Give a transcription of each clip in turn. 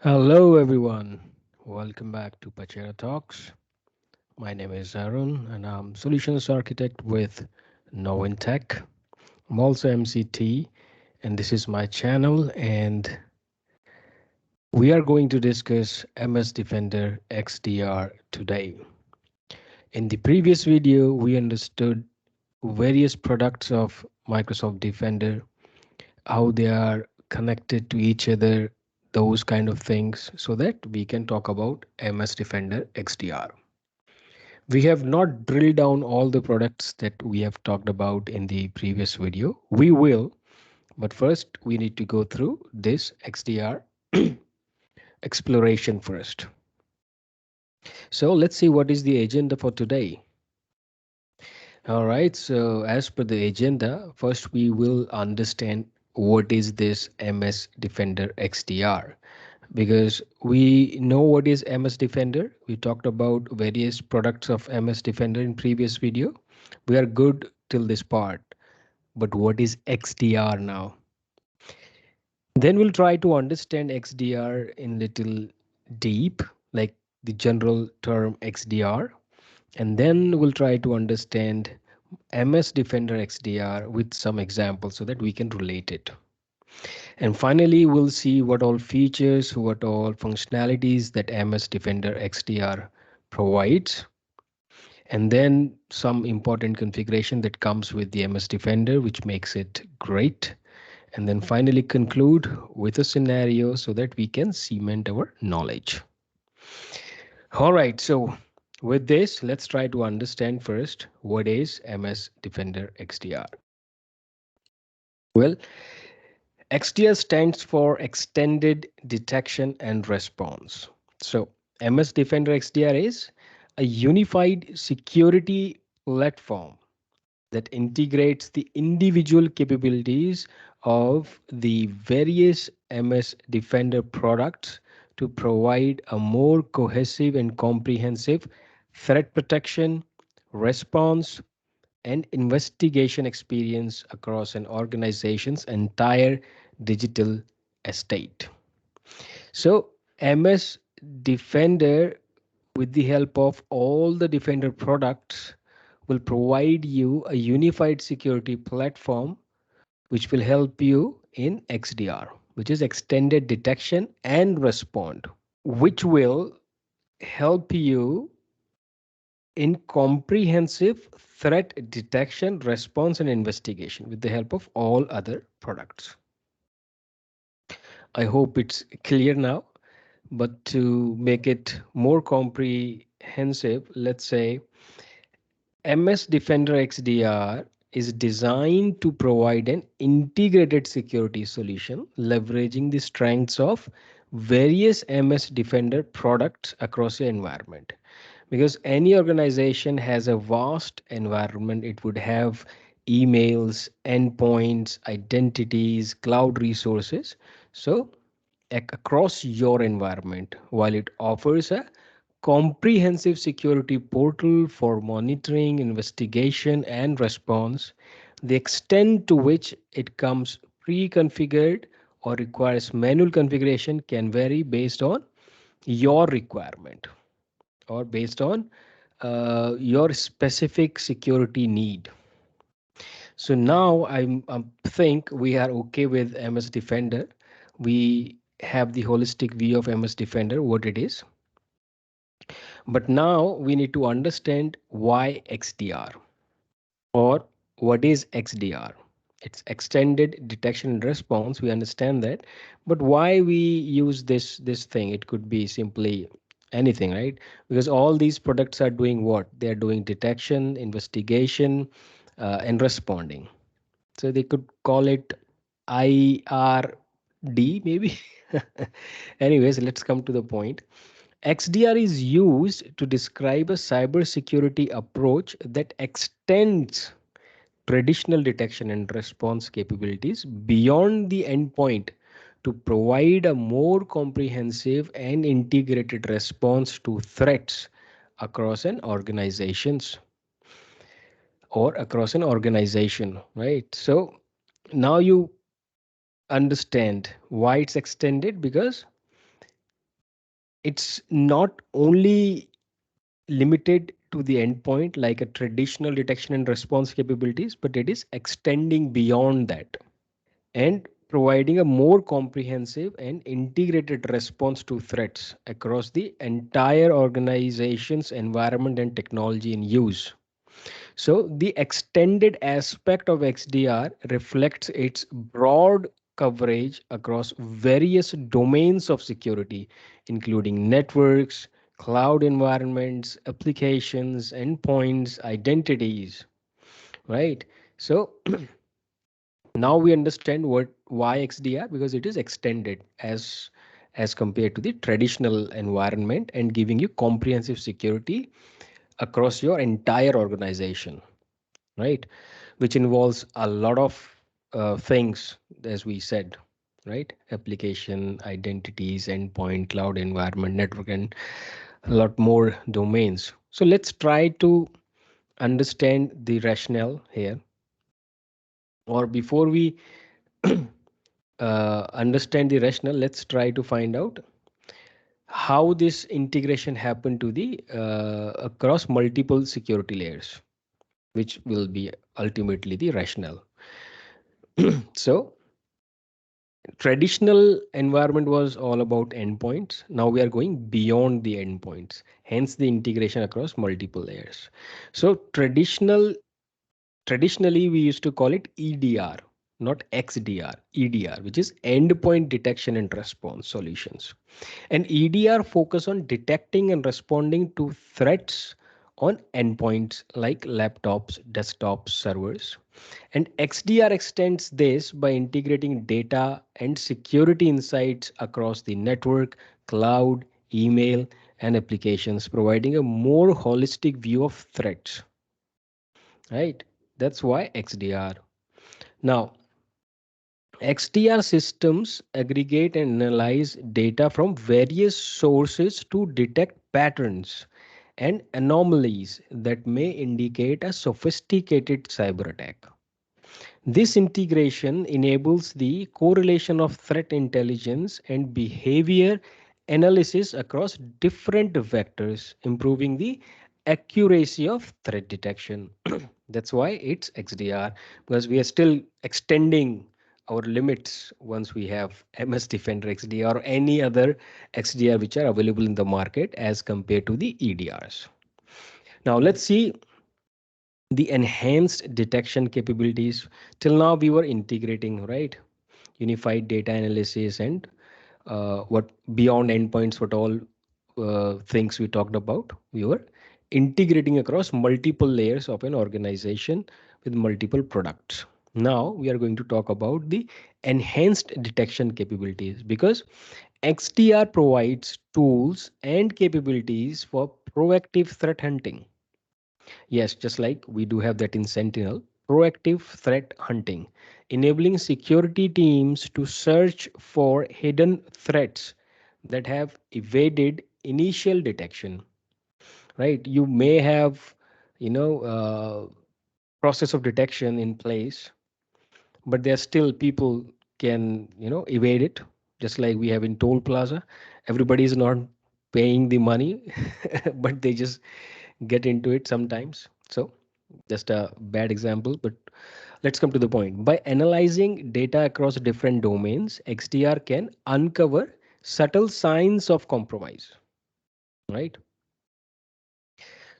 Hello, everyone. Welcome back to Pachera Talks. My name is Arun, and I'm Solutions Architect with Novin Tech. I'm also MCT, and this is my channel. And we are going to discuss MS Defender XDR today. In the previous video, we understood various products of Microsoft Defender, how they are connected to each other, those kind of things, so that we can talk about MS Defender XDR. We have not drilled down all the products that we have talked about in the previous video. We will, but first we need to go through this XDR exploration first. So let's see what is the agenda for today. All right, so as per the agenda, first we will understand what is this MS Defender XDR, because we know what is MS Defender. We talked about various products of MS Defender in previous video. We are good till this part, but what is XDR now? Then we'll try to understand XDR in little deep, like the general term XDR, and then we'll try to understand MS Defender XDR with some examples so that we can relate it. And finally, we'll see what all features, what all functionalities that MS Defender XDR provides, and then some important configuration that comes with the MS Defender, which makes it great. And then finally conclude with a scenario so that we can cement our knowledge. All right, so with this, let's try to understand first what is MS Defender XDR. Well, XDR stands for Extended Detection and Response. So, MS Defender XDR is a unified security platform that integrates the individual capabilities of the various MS Defender products to provide a more cohesive and comprehensive threat protection, response, and investigation experience across an organization's entire digital estate. So, MS Defender, with the help of all the Defender products, will provide you a unified security platform which will help you in XDR, which is extended detection and respond, which will help you in comprehensive threat detection, response, and investigation with the help of all other products. I hope it's clear now, but to make it more comprehensive, let's say MS Defender XDR is designed to provide an integrated security solution leveraging the strengths of various MS Defender products across your environment. Because any organization has a vast environment, it would have emails, endpoints, identities, cloud resources. So across your environment, while it offers a comprehensive security portal for monitoring, investigation, and response, the extent to which it comes pre-configured or requires manual configuration can vary based on your requirement or based on your specific security need. So now I think we are okay with MS Defender. We have the holistic view of MS Defender, what it is. But now we need to understand why XDR or what is XDR. It's extended detection and response. We understand that, but why we use this thing? It could be simply anything, right? Because all these products are doing what? They are doing detection, investigation, and responding. So they could call it IRD maybe. Anyways, let's come to the point. XDR is used to describe a cybersecurity approach that extends traditional detection and response capabilities beyond the endpoint to provide a more comprehensive and integrated response to threats across an organizations or across an organization, right? So now you understand why it's extended, because It's not only limited to the endpoint like a traditional detection and response capabilities, but it is extending beyond that and providing a more comprehensive and integrated response to threats across the entire organization's environment and technology in use. So, the extended aspect of XDR reflects its broad coverage across various domains of security, including networks, cloud environments, applications, endpoints, identities, right? So, now we understand what why XDR, because it is extended as compared to the traditional environment and giving you comprehensive security across your entire organization, right? Which involves a lot of things, as we said, right? Application, identities, endpoint, cloud environment, network, and a lot more domains. So let's try to understand the rationale here. Or before we understand the rationale, let's try to find out how this integration happened to the across multiple security layers, which will be ultimately the rationale. So traditional environment was all about endpoints. Now we are going beyond the endpoints, hence the integration across multiple layers. So traditionally we used to call it EDR, not XDR, EDR, which is endpoint detection and response solutions. And EDR focus on detecting and responding to threats on endpoints like laptops, desktops, servers. And XDR extends this by integrating data and security insights across the network, cloud, email, and applications, providing a more holistic view of threats. Right? That's why XDR. Now, XDR systems aggregate and analyze data from various sources to detect patterns and anomalies that may indicate a sophisticated cyber attack. This integration enables the correlation of threat intelligence and behavior analysis across different vectors, improving the accuracy of threat detection. That's why it's XDR, because we are still extending our limits once we have MS Defender XDR or any other XDR which are available in the market as compared to the EDRs. Now let's see the enhanced detection capabilities. Till now we were integrating, right, unified data analysis and what beyond endpoints, what all things we talked about, we were integrating across multiple layers of an organization with multiple products. Now we are going to talk about the enhanced detection capabilities, because XDR provides tools and capabilities for proactive threat hunting. Yes, just like we do have that in Sentinel, proactive threat hunting, enabling security teams to search for hidden threats that have evaded initial detection. Right? You may have, process of detection in place, but there still people can, evade it. Just like we have in toll plaza, everybody is not paying the money, but they just get into it sometimes. So just a bad example, but let's come to the point. By analyzing data across different domains, XDR can uncover subtle signs of compromise, right?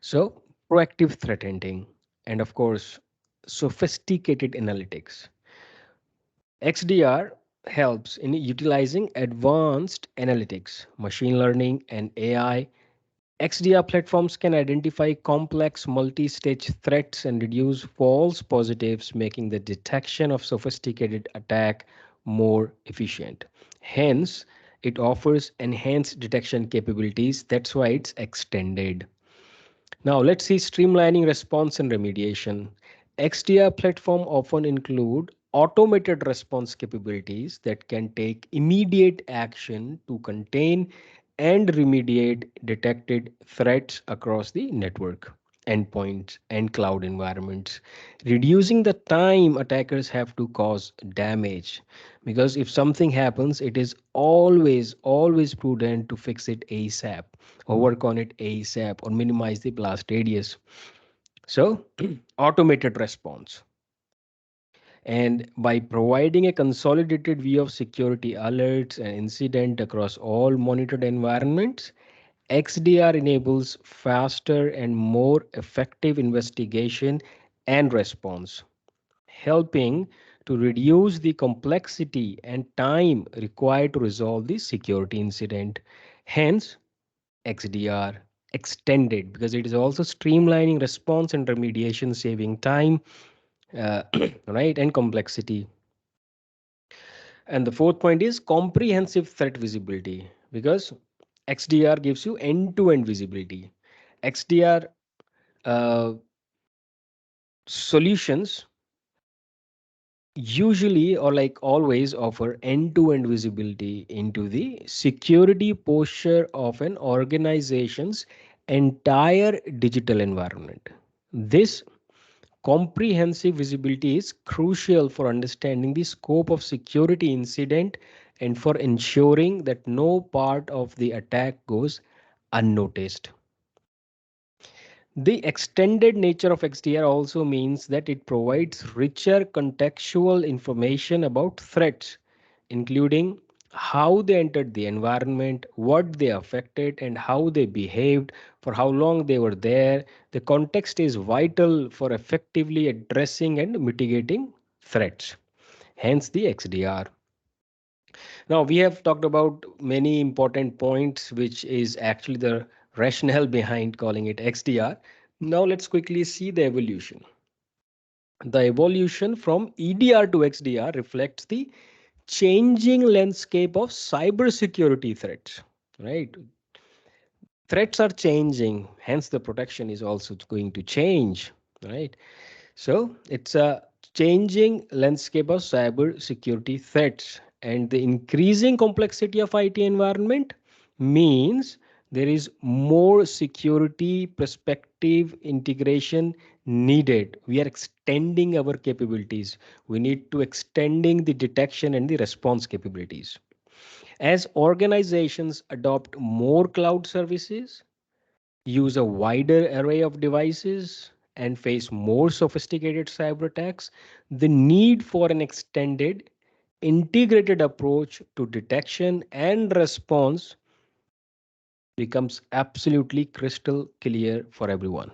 So, proactive threat hunting and, of course, sophisticated analytics. XDR helps in utilizing advanced analytics, machine learning, and AI. XDR platforms can identify complex multi-stage threats and reduce false positives, making the detection of sophisticated attack more efficient. Hence, it offers enhanced detection capabilities. That's why it's extended. Now, let's see streamlining response and remediation. XDR platform often include automated response capabilities that can take immediate action to contain and remediate detected threats across the network. endpoints and cloud environments, reducing the time attackers have to cause damage. Because if something happens, it is always prudent to fix it ASAP, or work on it ASAP, or minimize the blast radius. So, automated response. And by providing a consolidated view of security alerts and incident across all monitored environments, XDR enables faster and more effective investigation and response, helping to reduce the complexity and time required to resolve the security incident. Hence, XDR extended, because it is also streamlining response and remediation, saving time, uh, right, and complexity. And the fourth point is comprehensive threat visibility, because XDR gives you end-to-end visibility. XDR uh, solutions usually, or like always, offer end-to-end visibility into the security posture of an organization's entire digital environment. This comprehensive visibility is crucial for understanding the scope of security incident and for ensuring that no part of the attack goes unnoticed. The extended nature of XDR also means that it provides richer contextual information about threats, including how they entered the environment, what they affected, and how they behaved, for how long they were there. The context is vital for effectively addressing and mitigating threats. Hence the XDR. Now, we have talked about many important points, which is actually the rationale behind calling it XDR. Now, let's quickly see the evolution. The evolution from EDR to XDR reflects the changing landscape of cybersecurity threats, right? Threats are changing, hence the protection is also going to change, right? So it's a changing landscape of cyber security threats, and the increasing complexity of IT environment means there is more security perspective integration needed. We are extending our capabilities. We need to extending the detection and the response capabilities. As organizations adopt more cloud services, use a wider array of devices, and face more sophisticated cyber attacks, the need for an extended, integrated approach to detection and response becomes absolutely crystal clear for everyone.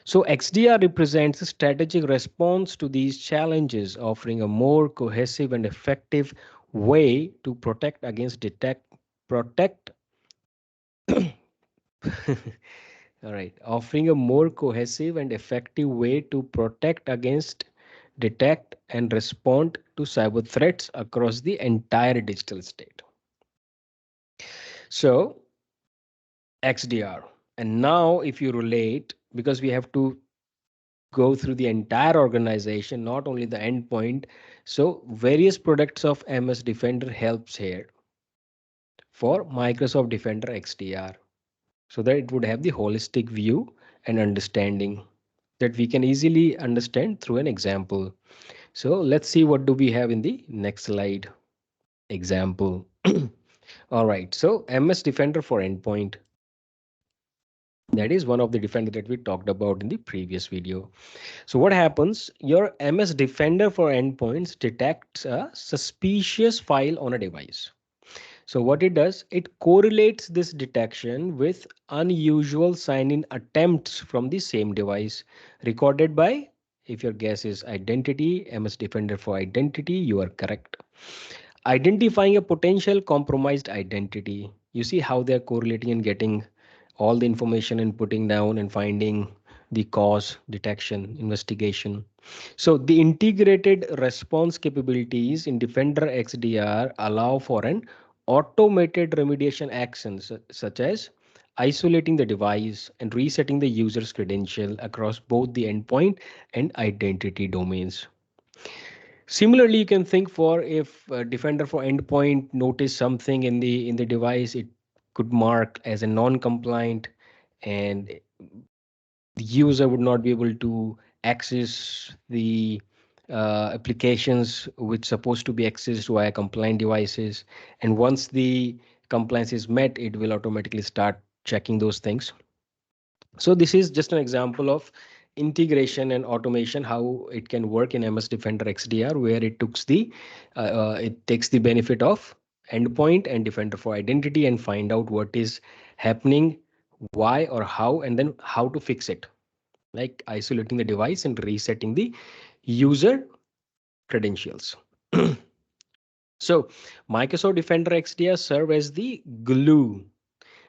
So, XDR represents a strategic response to these challenges, offering a more cohesive and effective way to protect all right, offering a more cohesive and effective way to protect against, detect, and respond to cyber threats across the entire digital state. So, XDR. And now, if you relate, because we have to go through the entire organization, not only the endpoint. So, various products of MS Defender helps here for Microsoft Defender XDR, so that it would have the holistic view and understanding that we can easily understand through an example. So let's see what do we have in the next slide. Example. All right, so MS Defender for endpoint. That is one of the defender that we talked about in the previous video. So what happens? Your MS Defender for endpoints detects a suspicious file on a device. So what it does, it correlates this detection with unusual sign-in attempts from the same device recorded by, if your guess is identity, MS Defender for identity, you are correct. Identifying a potential compromised identity. You see how they're correlating and getting all the information and putting down and finding the cause, detection, investigation. So the integrated response capabilities in Defender XDR allow for an automated remediation actions such as isolating the device and resetting the user's credential across both the endpoint and identity domains. Similarly, you can think for if Defender for endpoint notice something in the device, it could mark as a non-compliant, and the user would not be able to access the applications which supposed to be accessed via compliant devices. And once the compliance is met, it will automatically start checking those things. So this is just an example of integration and automation, how it can work in MS Defender XDR, where it takes the benefit of endpoint and Defender for identity and find out what is happening, why or how, and then how to fix it, like isolating the device and resetting the user credentials. So Microsoft Defender XDR serve as the glue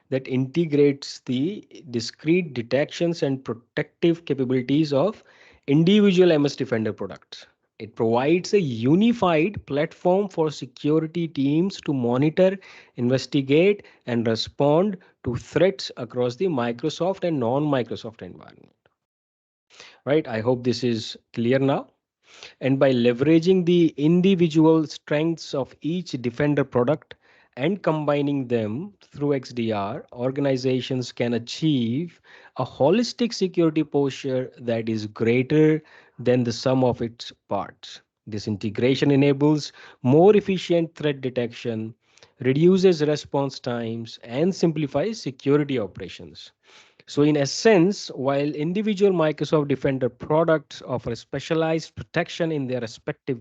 that integrates the discrete detections and protective capabilities of individual MS Defender products. It provides a unified platform for security teams to monitor, investigate, and respond to threats across the Microsoft and non-Microsoft environment. Right? I hope this is clear now. And by leveraging the individual strengths of each Defender product and combining them through XDR, organizations can achieve a holistic security posture that is greater than the sum of its parts. This integration enables more efficient threat detection, reduces response times, and simplifies security operations. So, in essence, while individual Microsoft Defender products offer specialized protection in their respective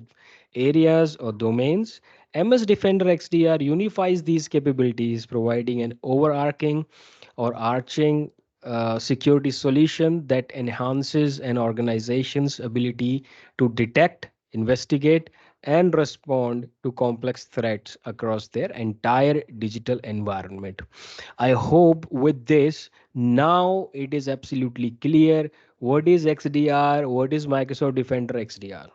areas or domains, MS Defender XDR unifies these capabilities, providing an overarching or arching security solution that enhances an organization's ability to detect, investigate, and respond to complex threats across their entire digital environment. I hope with this, now it is absolutely clear what is XDR, what is Microsoft Defender XDR,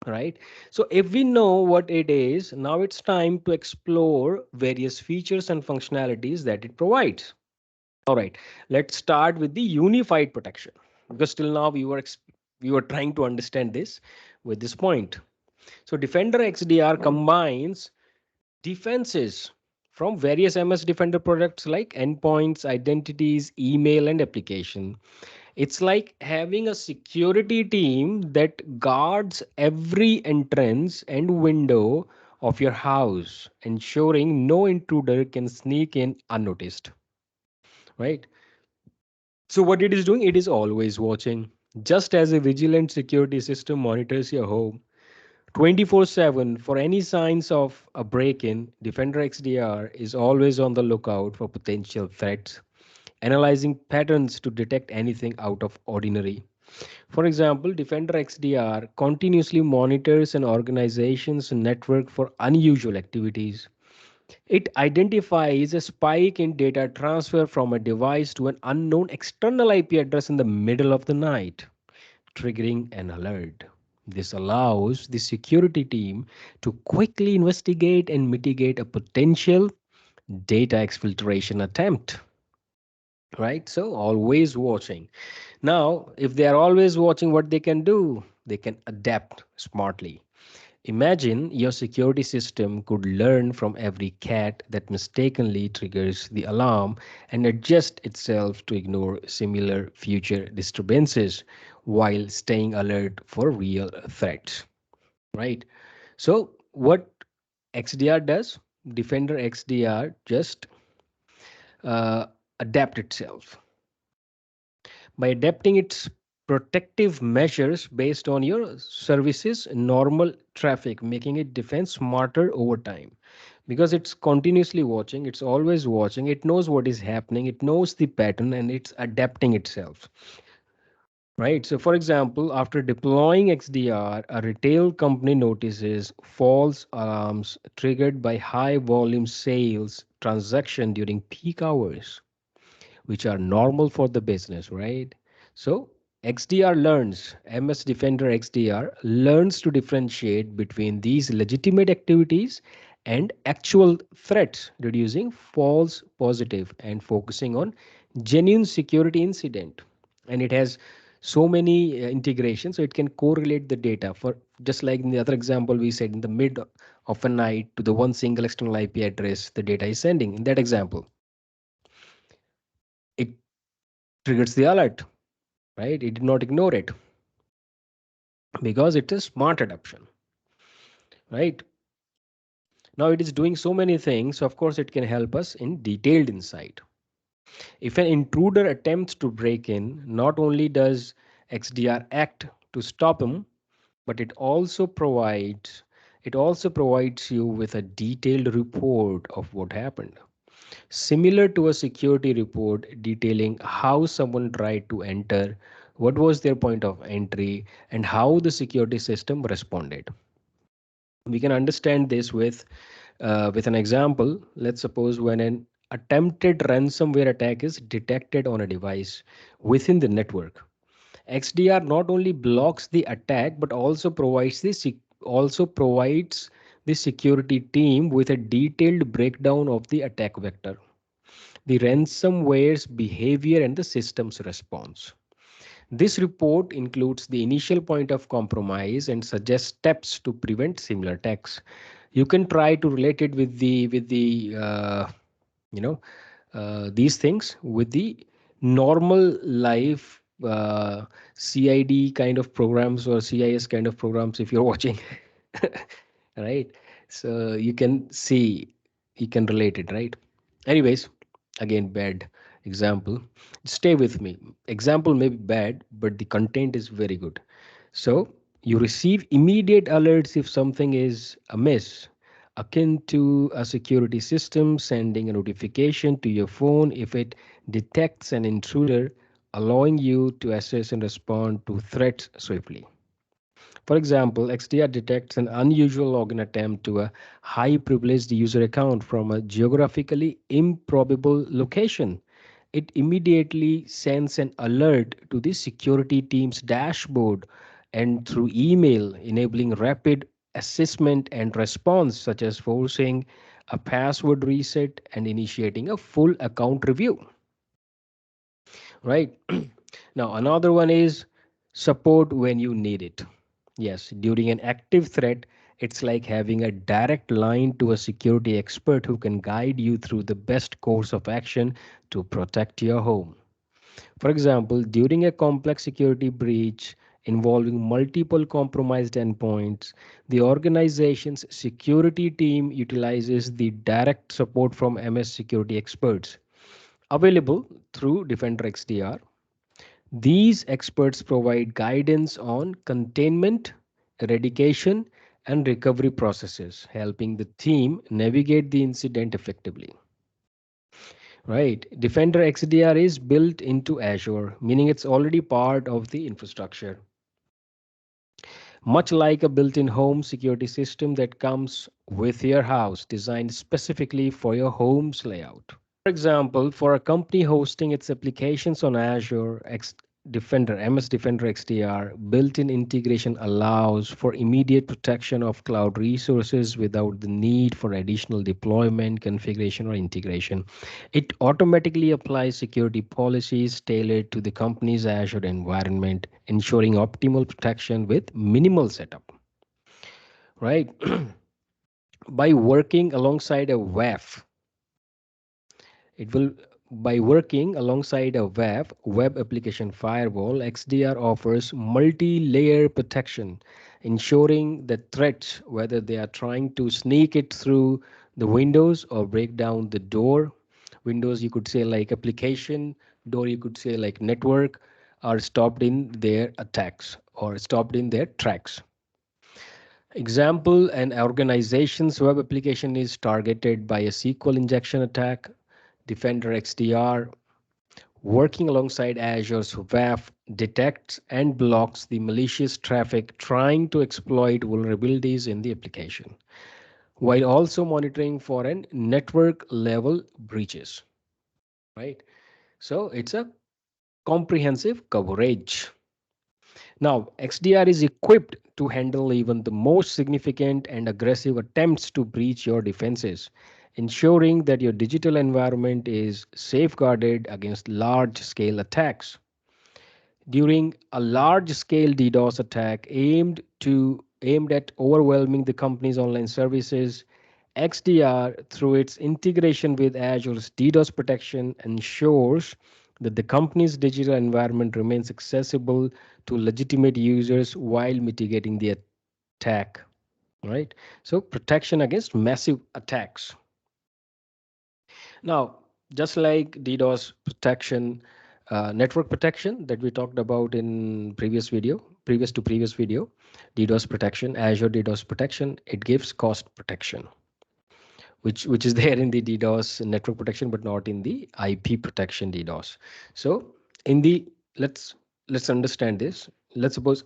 right? So if we know what it is, now it's time to explore various features and functionalities that it provides. All right, let's start with the unified protection, because till now we were trying to understand this with this point. So Defender XDR combines defenses from various MS Defender products like endpoints, identities, email, and application. It's like having a security team that guards every entrance and window of your house, ensuring no intruder can sneak in unnoticed, right? So, what it is doing, it is always watching. Just as a vigilant security system monitors your home, 24/7 for any signs of a break in, Defender XDR is always on the lookout for potential threats, analyzing patterns to detect anything out of ordinary. For example, Defender XDR continuously monitors an organization's network for unusual activities. It identifies a spike in data transfer from a device to an unknown external IP address in the middle of the night, triggering an alert. This allows the security team to quickly investigate and mitigate a potential data exfiltration attempt. Right? So, always watching. Now, if they are always watching, what they can do, they can adapt smartly. Imagine your security system could learn from every cat that mistakenly triggers the alarm and adjust itself to ignore similar future disturbances while staying alert for real threats. Right? So, what XDR does? Defender XDR just uh, adapt itself by adapting its protective measures based on your service's normal traffic, making it defend smarter over time. Because it's continuously watching, it's always watching, it knows what is happening, it knows the pattern, and it's adapting itself. Right. So, for example, after deploying XDR, a retail company notices false alarms triggered by high volume sales transaction during peak hours, which are normal for the business, right? So XDR learns, MS Defender XDR learns to differentiate between these legitimate activities and actual threats, reducing false positive and focusing on genuine security incident. And it has so many integrations, so it can correlate the data for just like in the other example we said in the mid of a night to the one single external IP address the data is sending. In that example, it triggers the alert. right? It did not ignore it because it's a smart adoption, right? Now it is doing so many things, so of course it can help us in detailed insight. If an intruder attempts to break in, not only does XDR act to stop him, but it also provides you with a detailed report of what happened, similar to a security report detailing how someone tried to enter, what was their point of entry, and how the security system responded. We can understand this with an example. Let's suppose when an attempted ransomware attack is detected on a device within the network, XDR not only blocks the attack but also provides the security team with a detailed breakdown of the attack vector, the ransomware's behavior, and the system's response. This report includes the initial point of compromise and suggests steps to prevent similar attacks. You can try to relate it with the you know these things with the normal life CID kind of programs or CIS kind of programs if you're watching, right? So you can relate it, right? Anyways, again, bad example. Stay with me. Example may be bad, but the content is very good. So you receive immediate alerts if something is amiss, akin to a security system sending a notification to your phone if it detects an intruder, allowing you to assess and respond to threats swiftly. For example, XDR detects an unusual login attempt to a high privileged user account from a geographically improbable location. It immediately sends an alert to the security team's dashboard and through email, enabling rapid assessment and response, such as forcing a password reset and initiating a full account review. Right. Now, another one is support when you need it. Yes, during an active threat, it's like having a direct line to a security expert who can guide you through the best course of action to protect your home. For example, during a complex security breach involving multiple compromised endpoints, the organization's security team utilizes the direct support from MS security experts available through Defender XDR. These experts provide guidance on containment, eradication, and recovery processes, helping the team navigate the incident effectively. Right. Defender XDR is built into Azure, meaning it's already part of the infrastructure. Much like a built in home security system that comes with your house, designed specifically for your home's layout. For example, for a company hosting its applications on Azure, Defender, MS Defender XDR, built-in integration allows for immediate protection of cloud resources without the need for additional deployment, configuration, or integration. It automatically applies security policies tailored to the company's Azure environment, ensuring optimal protection with minimal setup. Right? By working alongside a WAF, It will by working alongside a web application firewall, XDR offers multi-layer protection, ensuring that threats, whether they are trying to sneak it through the windows or break down the door, windows you could say like application, door you could say like network, are stopped in their attacks or stopped in their tracks. Example, an organization's web application is targeted by a SQL injection attack. Defender XDR, working alongside Azure's WAF, detects and blocks the malicious traffic trying to exploit vulnerabilities in the application, while also monitoring for an network level breaches. Right? So it's a comprehensive coverage. Now, XDR is equipped to handle even the most significant and aggressive attempts to breach your defenses, ensuring that your digital environment is safeguarded against large scale attacks. During a large scale DDoS attack aimed at overwhelming the company's online services, XDR, through its integration with Azure's DDoS protection, ensures that the company's digital environment remains accessible to legitimate users while mitigating the attack, right? So protection against massive attacks. Now, just like DDoS protection, network protection that we talked about in previous video, DDoS protection, Azure DDoS protection, it gives cost protection, which is there in the DDoS network protection, but not in the IP protection DDoS. So in the let's let's understand this. Let's suppose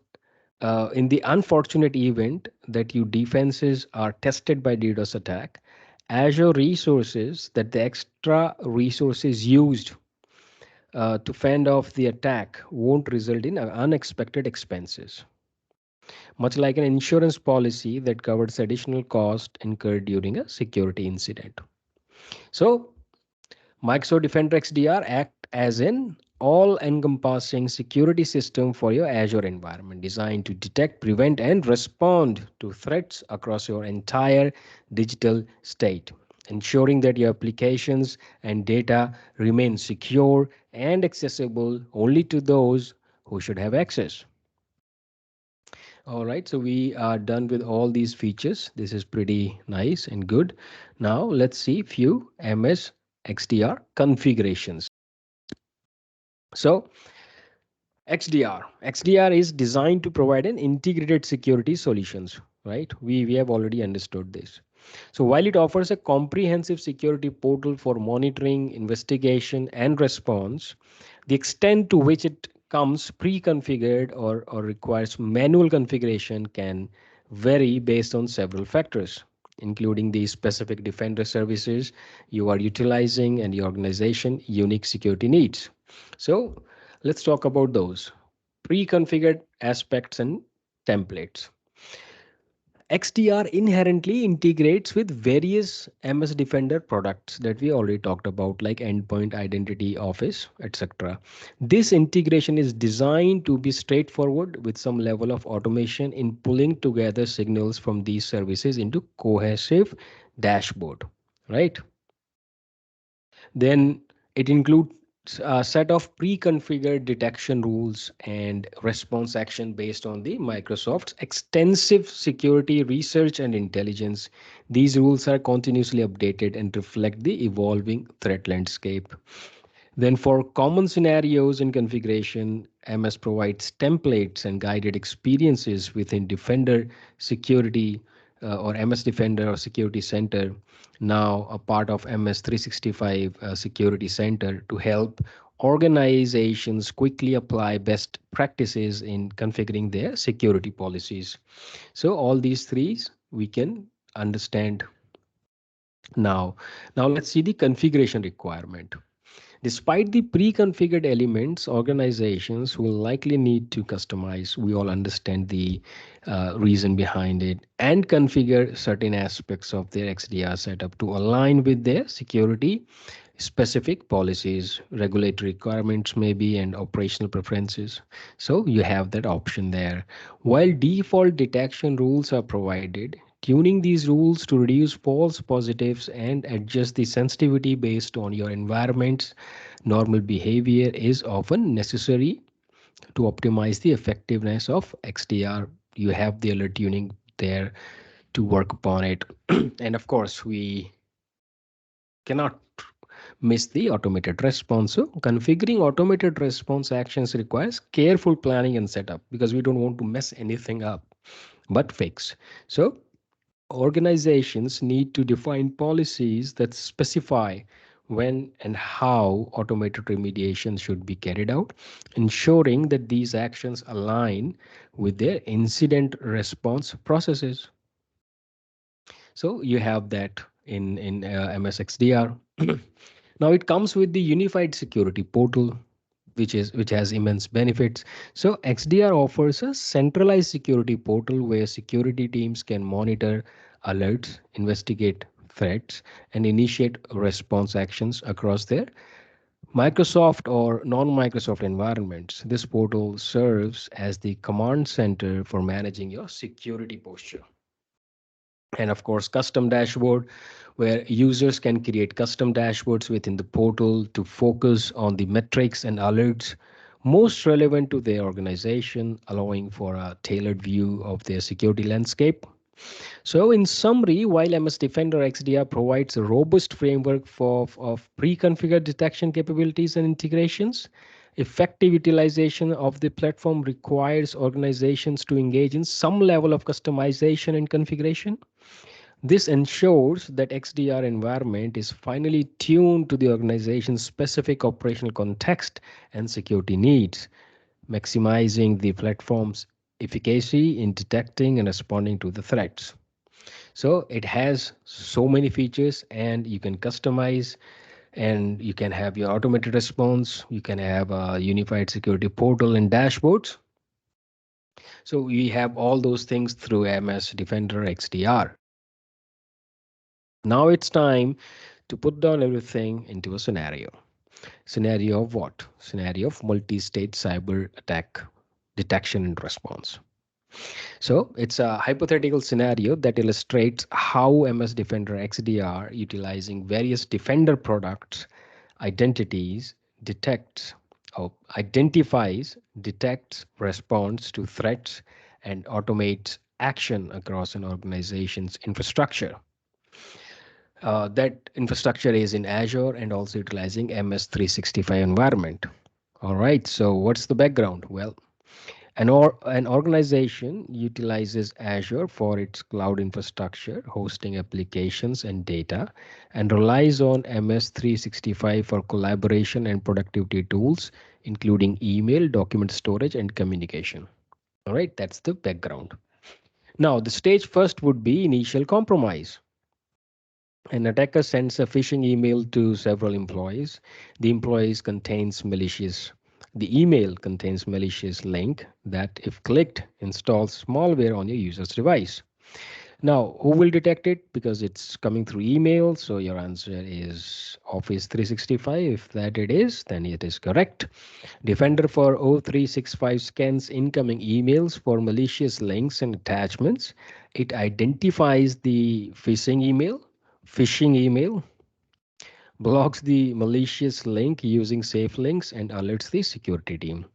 in the unfortunate event that your defenses are tested by DDoS attack, Azure resources, that the extra resources used to fend off the attack, won't result in unexpected expenses, much like an insurance policy that covers additional cost incurred during a security incident. So Microsoft Defender XDR act as an all-encompassing security system for your Azure environment, designed to detect, prevent, and respond to threats across your entire digital state, ensuring that your applications and data remain secure and accessible only to those who should have access. All right, so we are done with all these features. This is pretty nice and good. Now let's see few MS XDR configurations. So XDR is designed to provide an integrated security solutions, right? We have already understood this. So while it offers a comprehensive security portal for monitoring, investigation, and response, the extent to which it comes pre-configured or requires manual configuration can vary based on several factors, including the specific Defender services you are utilizing and the organization unique security needs. So let's talk about those pre-configured aspects and templates. XDR inherently integrates with various MS Defender products that we already talked about, like Endpoint Identity Office, etc. This integration is designed to be straightforward with some level of automation in pulling together signals from these services into cohesive dashboard, right? Then it includes a set of pre-configured detection rules and response action based on the Microsoft's extensive security research and intelligence. These rules are continuously updated and reflect the evolving threat landscape. Then for common scenarios and configuration, MS provides templates and guided experiences within Defender Security or MS Defender or Security Center, now a part of MS 365 Security Center, to help organizations quickly apply best practices in configuring their security policies. So all these three we can understand now. Now let's see the configuration requirement. Despite the pre-configured elements, organizations will likely need to customize. We all understand the reason behind it and configure certain aspects of their XDR setup to align with their security specific policies, regulatory requirements maybe, and operational preferences. So you have that option there. While default detection rules are provided, tuning these rules to reduce false positives and adjust the sensitivity based on your environment's normal behavior is often necessary to optimize the effectiveness of XDR. You have the alert tuning there to work upon it. And of course, we cannot miss the automated response. So configuring automated response actions requires careful planning and setup because we don't want to mess anything up but fix. So organizations need to define policies that specify when and how automated remediation should be carried out, ensuring that these actions align with their incident response processes. So you have that in MSXDR. Now it comes with the unified security portal, which has immense benefits. So XDR offers a centralized security portal where security teams can monitor alerts, investigate threats, and initiate response actions across their Microsoft or non-Microsoft environments. This portal serves as the command center for managing your security posture. And of course, custom dashboard, where users can create custom dashboards within the portal to focus on the metrics and alerts most relevant to their organization, allowing for a tailored view of their security landscape. So, in summary, while MS Defender XDR provides a robust framework of pre-configured detection capabilities and integrations, effective utilization of the platform requires organizations to engage in some level of customization and configuration. This ensures that XDR environment is finally tuned to the organization's specific operational context and security needs, maximizing the platform's efficacy in detecting and responding to the threats. So it has so many features, and you can customize, and you can have your automated response. You can have a unified security portal and dashboards. So we have all those things through MS Defender XDR. Now it's time to put down everything into a scenario. Scenario of what? Scenario of multi-state cyber attack detection and response. So it's a hypothetical scenario that illustrates how MS Defender XDR, utilizing various Defender products, identities, detects, identifies, detects, responds to threats, and automates action across an organization's infrastructure. That infrastructure is in Azure and also utilizing MS 365 environment. All right, so what's the background? Well, an organization utilizes Azure for its cloud infrastructure, hosting applications and data, and relies on MS 365 for collaboration and productivity tools, including email, document storage, and communication. All right, that's the background. Now, the stage first would be initial compromise. An attacker sends a phishing email to several employees. The employees contains malicious. The email contains malicious link that, if clicked, installs malware on your user's device. Now, who will detect it? Because it's coming through email. So your answer is Office 365. If that it is, then it is correct. Defender for O365 scans incoming emails for malicious links and attachments. It identifies the phishing email, blocks the malicious link using safe links, and alerts the security team.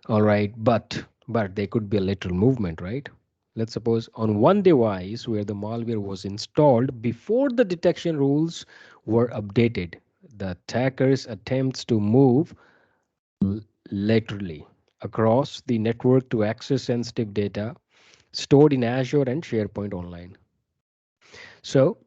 All right, but there could be a lateral movement, right? Let's suppose on one device where the malware was installed before the detection rules were updated, the attacker's attempts to move l- laterally across the network to access sensitive data stored in Azure and SharePoint Online. So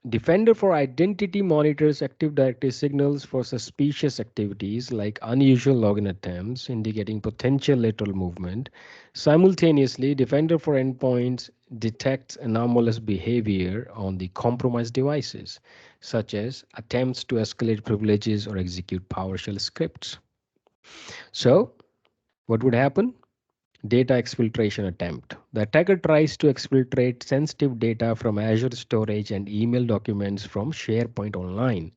Defender for Identity monitors Active Directory signals for suspicious activities like unusual login attempts, indicating potential lateral movement. Simultaneously, Defender for Endpoints detects anomalous behavior on the compromised devices, such as attempts to escalate privileges or execute PowerShell scripts. So, what would happen? Data exfiltration attempt. The attacker tries to exfiltrate sensitive data from Azure storage and email documents from SharePoint Online.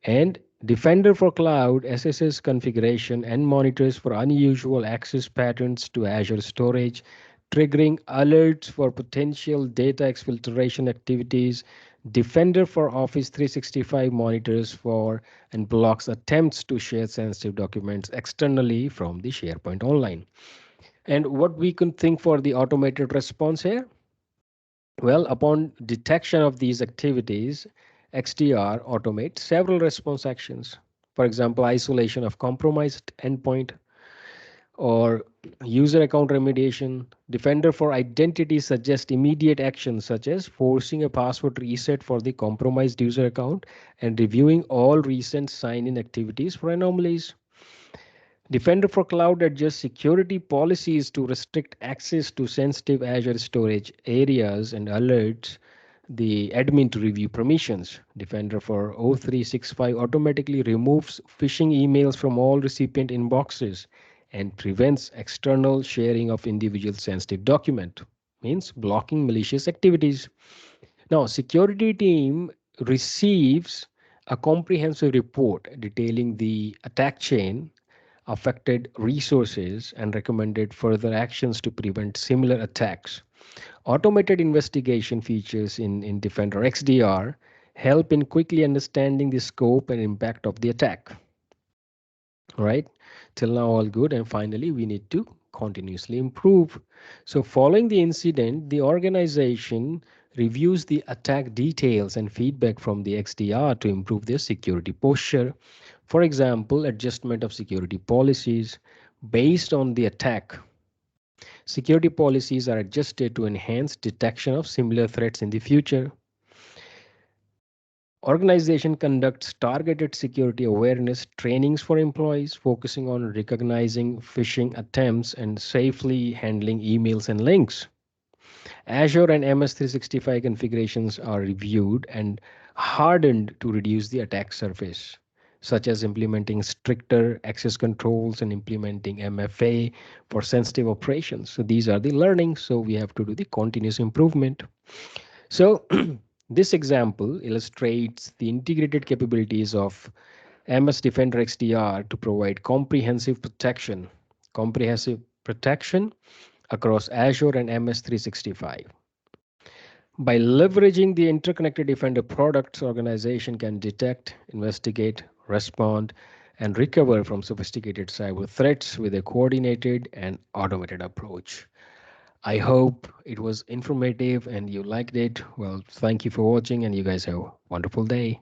And Defender for Cloud assesses configuration and monitors for unusual access patterns to Azure storage, triggering alerts for potential data exfiltration activities. Defender for Office 365 monitors for and blocks attempts to share sensitive documents externally from the SharePoint Online. And what we can think for the automated response here? Well, upon detection of these activities, XDR automates several response actions. For example, isolation of compromised endpoint or user account remediation. Defender for Identity suggests immediate actions such as forcing a password reset for the compromised user account and reviewing all recent sign-in activities for anomalies. Defender for Cloud adjusts security policies to restrict access to sensitive Azure storage areas and alerts the admin to review permissions. Defender for O365 automatically removes phishing emails from all recipient inboxes and prevents external sharing of individual sensitive document, means blocking malicious activities. Now, security team receives a comprehensive report detailing the attack chain, affected resources, and recommended further actions to prevent similar attacks. Automated investigation features in Defender XDR help in quickly understanding the scope and impact of the attack. Right? Till now, all good. And finally, we need to continuously improve. So, following the incident, the organization reviews the attack details and feedback from the XDR to improve their security posture. For example, adjustment of security policies based on the attack. Security policies are adjusted to enhance detection of similar threats in the future. Organization conducts targeted security awareness trainings for employees, focusing on recognizing phishing attempts and safely handling emails and links. Azure and MS365 configurations are reviewed and hardened to reduce the attack surface, such as implementing stricter access controls and implementing MFA for sensitive operations. So these are the learnings. So we have to do the continuous improvement. So this example illustrates the integrated capabilities of MS Defender XDR to provide comprehensive protection across Azure and MS365. By leveraging the interconnected Defender products, organization can detect, investigate, respond, and recover from sophisticated cyber threats with a coordinated and automated approach. I hope it was informative and you liked it. Well, thank you for watching, and you guys have a wonderful day.